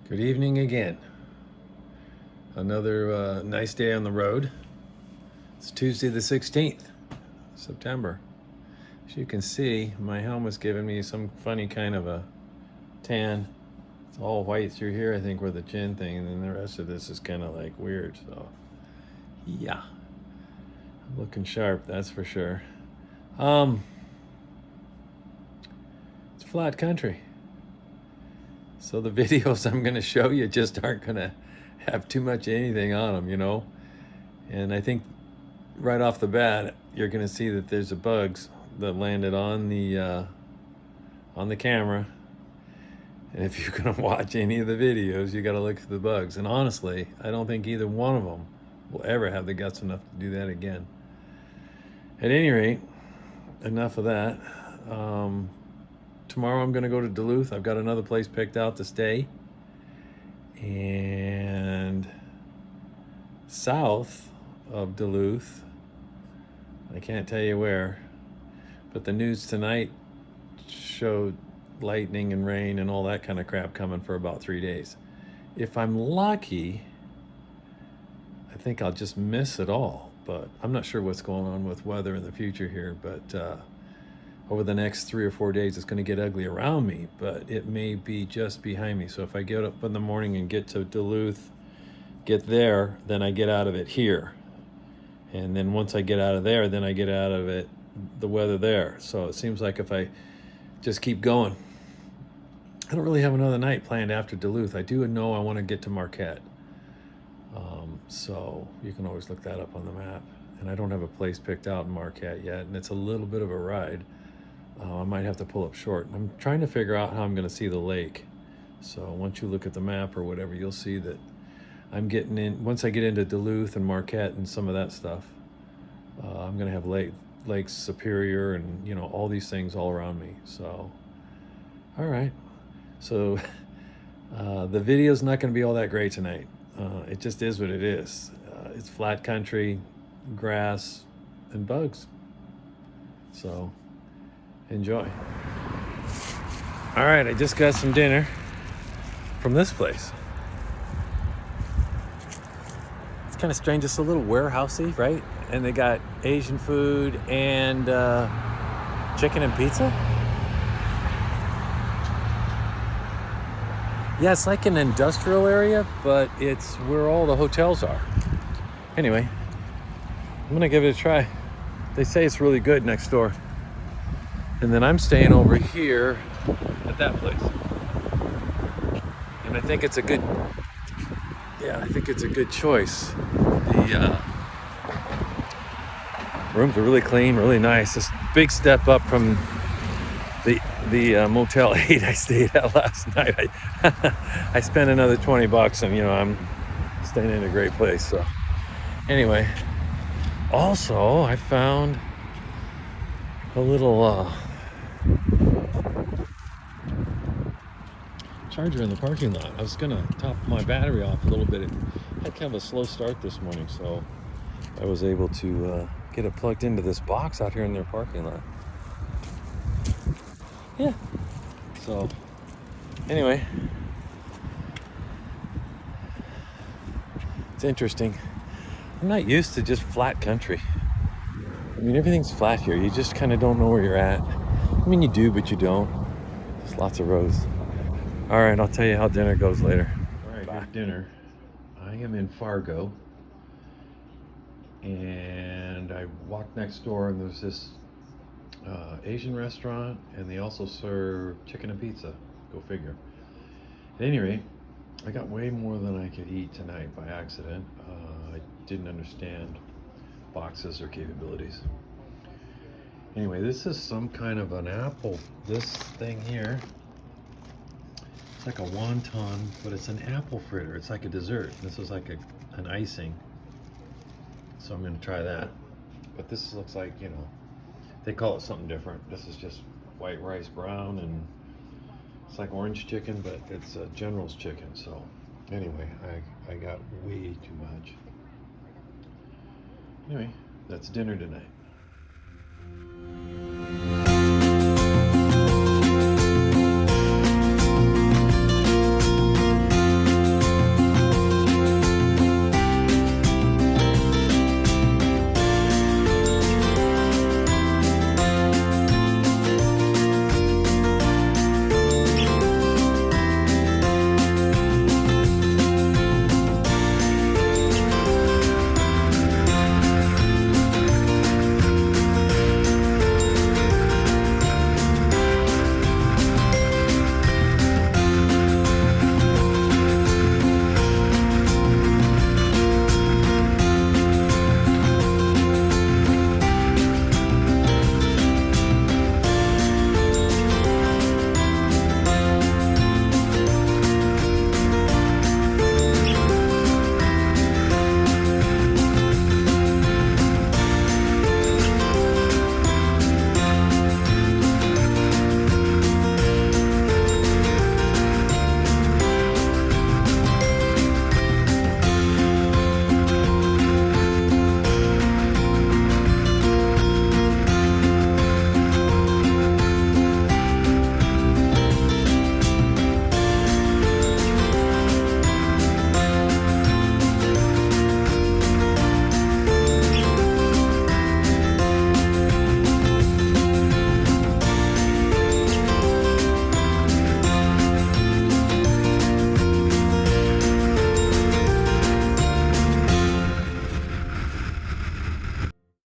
Good evening again. Another nice day on the road. It's Tuesday the 16th, September. As you can see, my helmet's giving me some funny kind of a tan. It's all white through here, I think, where the chin thing, and then the rest of this is kind of like weird. So, yeah, I'm looking sharp, that's for sure. It's flat country. So the videos I'm going to show you just aren't going to have too much anything on them, you know? And I think right off the bat, you're going to see that there's a bugs that landed on the camera. And if you're going to watch any of the videos, you got to look for the bugs. And honestly, I don't think either one of them will ever have the guts enough to do that again. At any rate, enough of that. Tomorrow I'm going to go to Duluth. I've got another place picked out to stay. And south of Duluth, I can't tell you where, but the news tonight showed lightning and rain and all that kind of crap coming for about 3 days. If I'm lucky, I think I'll just miss it all, but I'm not sure what's going on with weather in the future here, but over the next 3 or 4 days, it's going to get ugly around me, but it may be just behind me. So if I get up in the morning and get to Duluth, get there, then I get out of it here. And then once I get out of there, then I get out of it, the weather there. So it seems like if I just keep going, I don't really have another night planned after Duluth. I do know I want to get to Marquette. So you can always look that up on the map. And I don't have a place picked out in Marquette yet, and it's a little bit of a ride. I might have to pull up short. I'm trying to figure out how I'm going to see the lake. So once you look at the map or whatever, you'll see that I'm getting in. Once I get into Duluth and Marquette and some of that stuff, I'm going to have Lake Superior and, you know, all these things all around me. So, all right. So the video's not going to be all that great tonight. It just is what it is. It's flat country, grass, and bugs. So enjoy. All right, I just got some dinner from this place. It's kind of strange. It's a little warehousey, right? And they got Asian food and chicken and pizza. Yeah, it's like an industrial area, but it's where all the hotels are. Anyway, I'm gonna give it a try. They say it's really good next door. And then I'm staying over here at that place. And I think it's a good, choice. The rooms are really clean, really nice. This big step up from the Motel 8 I stayed at last night. I spent another $20 and, you know, I'm staying in a great place. So anyway, also I found a little charger in the parking lot. I was gonna top my battery off a little bit. It had kind of a slow start this morning, so I was able to get it plugged into this box out here in their parking lot. Yeah. So anyway, it's interesting. I'm not used to just flat country. I mean, everything's flat here. You just kind of don't know where you're at. I mean, you do, but you don't. There's lots of roads. All right, I'll tell you how dinner goes later. All right, here's dinner. I am in Fargo, and I walked next door, and there's this Asian restaurant, and they also serve chicken and pizza. Go figure. At any rate, I got way more than I could eat tonight by accident. I didn't understand boxes or capabilities. Anyway, this is some kind of an apple. This thing here, it's like a wonton, but it's an apple fritter. It's like a dessert. This is like an icing. So I'm gonna try that. But this looks like, you know, they call it something different. This is just white rice brown, and it's like orange chicken, but it's a General's chicken. So anyway, I got way too much. Anyway, that's dinner tonight.